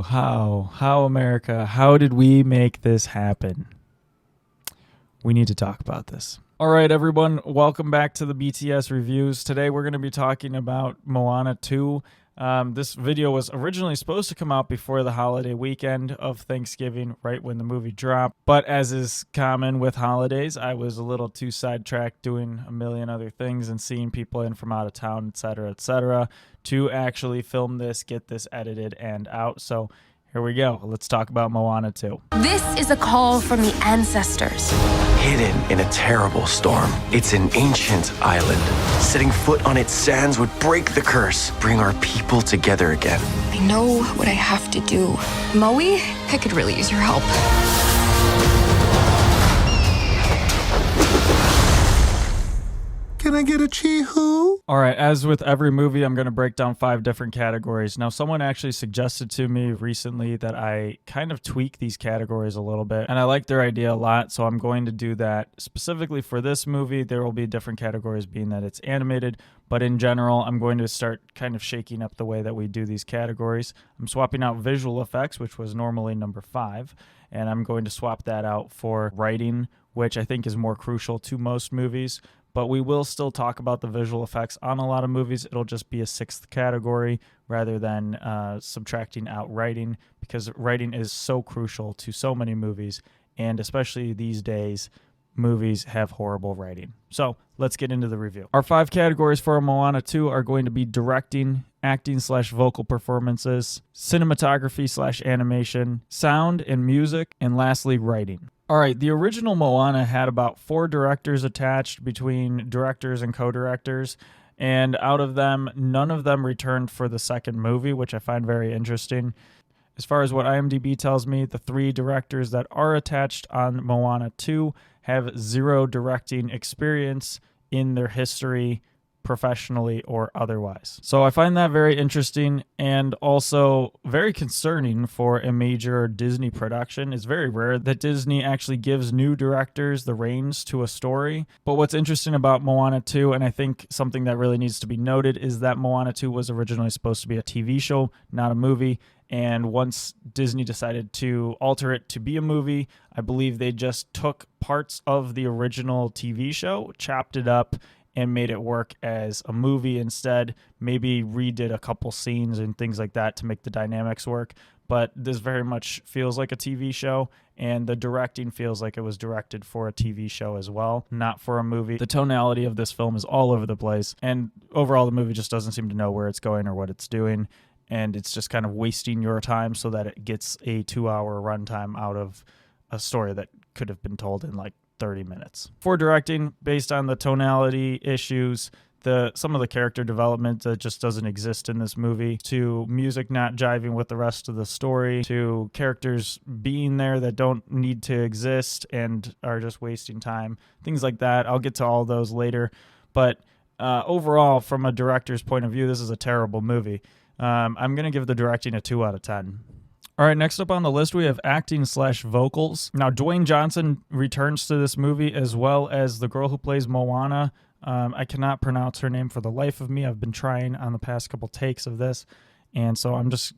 How, America, how did we make this happen? We need to talk about this. All right, everyone, welcome back to the BTS Reviews. Today we're going to be talking about Moana 2. This video was originally supposed to come out before the holiday weekend of Thanksgiving, right when the movie dropped. But as is common with holidays, I was a little too sidetracked doing a million other things and seeing people in from out of town, etc., to actually film this, get this edited and out. So here we go. Let's talk about Moana 2. This is a call from the ancestors. Hidden in a terrible storm, it's an ancient island. Setting foot on its sands would break the curse, bring our people together again. I know what I have to do. Moe, I could really use your help. Can I get a chee-hoo? All right, as with every movie, I'm going to break down 5 different categories. Now, someone actually suggested to me recently that I kind of tweak these categories a little bit, and I like their idea a lot, so I'm going to do that. Specifically for this movie, there will be different categories being that it's animated, but in general, I'm going to start kind of shaking up the way that we do these categories. I'm swapping out visual effects, which was normally number 5, and I'm going to swap that out for writing, which I think is more crucial to most movies. But we will still talk about the visual effects on a lot of movies. It'll just be a 6th category rather than subtracting out writing, because writing is so crucial to so many movies, and especially these days, movies have horrible writing. So let's get into the review. Our 5 categories for Moana 2 are going to be directing, acting/vocal performances, cinematography/animation, sound and music, and lastly, writing. All right, the original Moana had about 4 directors attached between directors and co-directors, and out of them, none of them returned for the second movie, which I find very interesting. As far as what IMDb tells me, the 3 directors that are attached on Moana 2 have 0 directing experience in their history, professionally or otherwise. So I find that very interesting and also very concerning for a major Disney production. It's very rare that Disney actually gives new directors the reins to a story. But what's interesting about Moana 2, and I think something that really needs to be noted, is that Moana 2 was originally supposed to be a TV show, not a movie. And once Disney decided to alter it to be a movie, I believe they just took parts of the original TV show, chopped it up, and made it work as a movie instead. Maybe redid a couple scenes and things like that to make the dynamics work. But this very much feels like a TV show, and the directing feels like it was directed for a TV show as well, not for a movie. The tonality of this film is all over the place, and overall the movie just doesn't seem to know where it's going or what it's doing, and it's just kind of wasting your time so that it gets a 2-hour runtime out of a story that could have been told in like 30 minutes. For directing, based on the tonality issues, some of the character development that just doesn't exist in this movie, to music not jiving with the rest of the story, to characters being there that don't need to exist and are just wasting time, things like that. I'll get to all those later. But overall, from a director's point of view, this is a terrible movie. I'm going to give the directing a 2 out of 10. All right, next up on the list, we have acting/vocals. Now, Dwayne Johnson returns to this movie, as well as the girl who plays Moana. I cannot pronounce her name for the life of me. I've been trying on the past couple takes of this, and so I'm just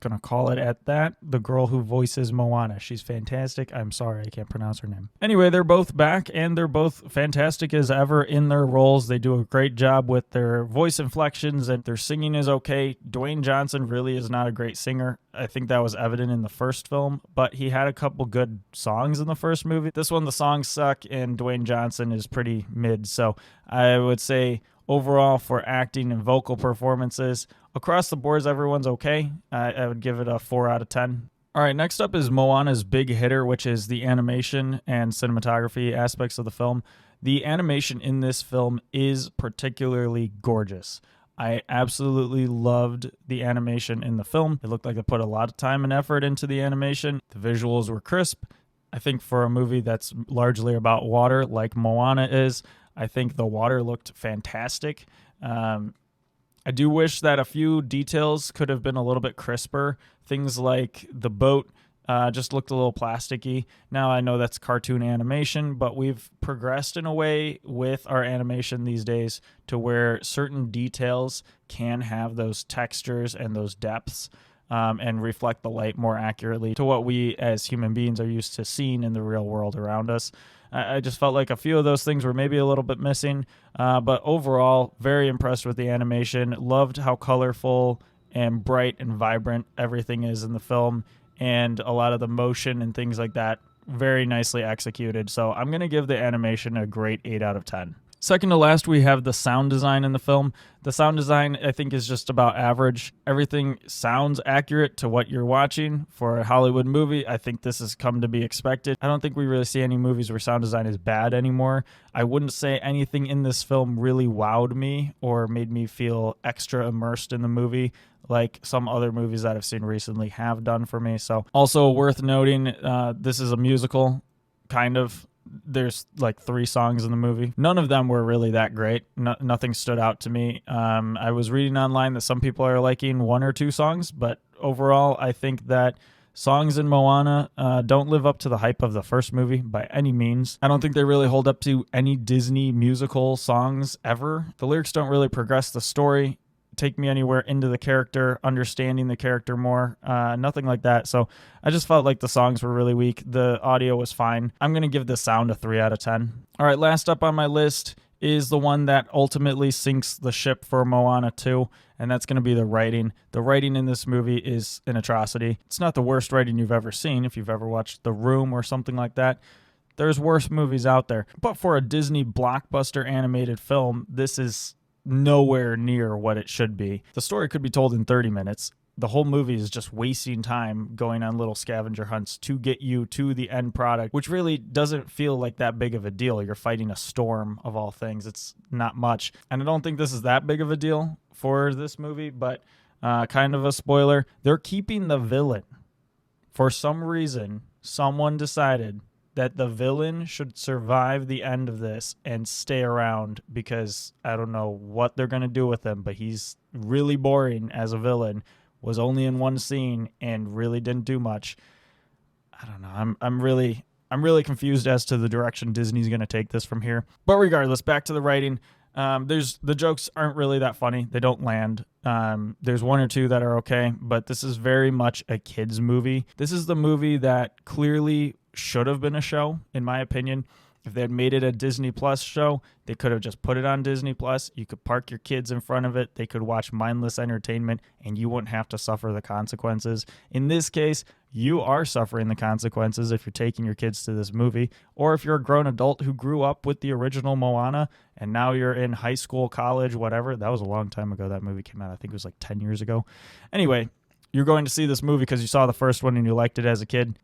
going to call it at that. The girl who voices Moana. She's fantastic. I'm sorry, I can't pronounce her name. Anyway, they're both back, and they're both fantastic as ever in their roles. They do a great job with their voice inflections, and their singing is okay. Dwayne Johnson really is not a great singer. I think that was evident in the first film, but he had a couple good songs in the first movie. This one, the songs suck, and Dwayne Johnson is pretty mid. So I would say overall, for acting and vocal performances, across the boards, everyone's okay. I would give it a 4 out of 10. All right, next up is Moana's big hitter, which is the animation and cinematography aspects of the film. The animation in this film is particularly gorgeous. I absolutely loved the animation in the film. It looked like they put a lot of time and effort into the animation. The visuals were crisp. I think for a movie that's largely about water, like Moana is, I think the water looked fantastic. I do wish that a few details could have been a little bit crisper. Things like the boat just looked a little plasticky. Now, I know that's cartoon animation, but we've progressed in a way with our animation these days to where certain details can have those textures and those depths. and reflect the light more accurately to what we as human beings are used to seeing in the real world around us. I just felt like a few of those things were maybe a little bit missing, but overall, very impressed with the animation. Loved how colorful and bright and vibrant everything is in the film, and a lot of the motion and things like that, very nicely executed. So I'm going to give the animation a great 8 out of 10. Second to last, we have the sound design in the film. The sound design, I think, is just about average. Everything sounds accurate to what you're watching. For a Hollywood movie, I think this has come to be expected. I don't think we really see any movies where sound design is bad anymore. I wouldn't say anything in this film really wowed me or made me feel extra immersed in the movie like some other movies that I've seen recently have done for me. So also worth noting, this is a musical, kind of. There's like 3 songs in the movie. None of them were really that great. Nothing stood out to me. I was reading online that some people are liking 1 or 2 songs, but overall, I think that songs in Moana don't live up to the hype of the first movie by any means. I don't think they really hold up to any Disney musical songs ever. The lyrics don't really progress the story, take me anywhere into the character, understanding the character more, nothing like that. So I just felt like the songs were really weak. The audio was fine. I'm going to give the sound a 3 out of 10. All right, last up on my list is the one that ultimately sinks the ship for Moana 2, and that's going to be the writing. The writing in this movie is an atrocity. It's not the worst writing you've ever seen if you've ever watched The Room or something like that. There's worse movies out there. But for a Disney blockbuster animated film, this is nowhere near what it should be. The story could be told in 30 minutes. The whole movie is just wasting time going on little scavenger hunts to get you to the end product, which really doesn't feel like that big of a deal. You're fighting a storm of all things. It's not much. And I don't think this is that big of a deal for this movie, but kind of a spoiler. They're keeping the villain. For some reason, someone decided that the villain should survive the end of this and stay around because I don't know what they're going to do with him, but he's really boring as a villain, was only in 1 scene and really didn't do much. I don't know. I'm really confused as to the direction Disney's going to take this from here. But regardless, back to the writing. The jokes aren't really that funny. They don't land. There's 1 or 2 that are okay, but this is very much a kid's movie. This is the movie that clearly should have been a show, in my opinion. If they had made it a Disney Plus show, they could have just put it on Disney Plus. You could park your kids in front of it. They could watch mindless entertainment, and you wouldn't have to suffer the consequences. In this case, you are suffering the consequences if you're taking your kids to this movie, or if you're a grown adult who grew up with the original Moana, and now you're in high school, college, whatever. That was a long time ago that movie came out. I think it was like 10 years ago. Anyway, you're going to see this movie because you saw the first one and you liked it as a kid.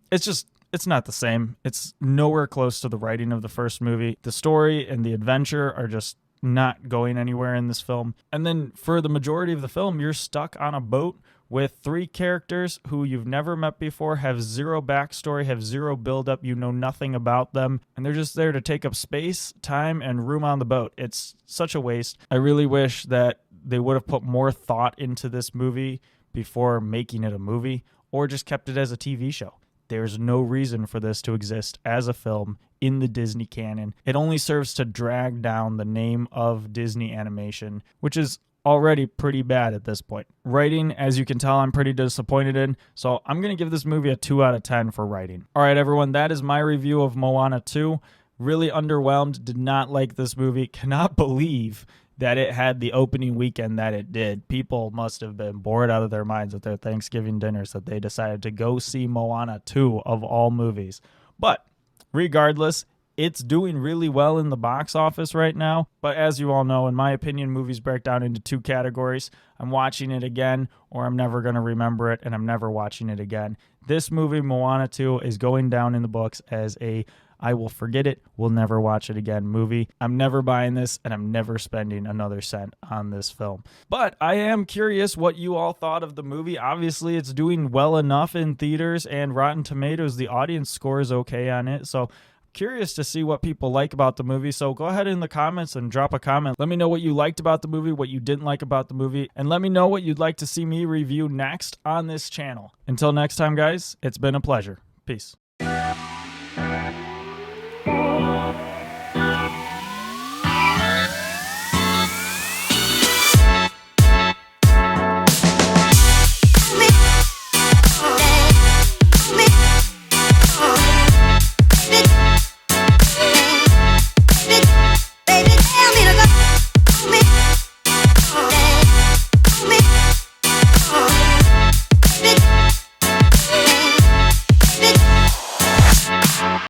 It's not the same. It's nowhere close to the writing of the first movie. The story and the adventure are just not going anywhere in this film. And then for the majority of the film, you're stuck on a boat with 3 characters who you've never met before, have 0 backstory, have 0 buildup, you know nothing about them, and they're just there to take up space, time, and room on the boat. It's such a waste. I really wish that they would have put more thought into this movie before making it a movie, or just kept it as a TV show. There's no reason for this to exist as a film in the Disney canon. It only serves to drag down the name of Disney animation, which is already pretty bad at this point. Writing, as you can tell, I'm pretty disappointed in, so I'm going to give this movie a 2 out of 10 for writing. All right, everyone, that is my review of Moana 2. Really underwhelmed, did not like this movie, cannot believe that it had the opening weekend that it did. People must have been bored out of their minds at their Thanksgiving dinners that they decided to go see Moana 2 of all movies. But regardless, it's doing really well in the box office right now. But as you all know, in my opinion, movies break down into 2 categories. I'm watching it again, or I'm never going to remember it, and I'm never watching it again. This movie, Moana 2, is going down in the books as a I will forget it, will never watch it again movie. I'm never buying this, and I'm never spending another cent on this film. But I am curious what you all thought of the movie. Obviously, it's doing well enough in theaters, and Rotten Tomatoes, the audience score is okay on it. So curious to see what people like about the movie. So go ahead in the comments and drop a comment. Let me know what you liked about the movie, what you didn't like about the movie, and let me know what you'd like to see me review next on this channel. Until next time, guys, it's been a pleasure. Peace.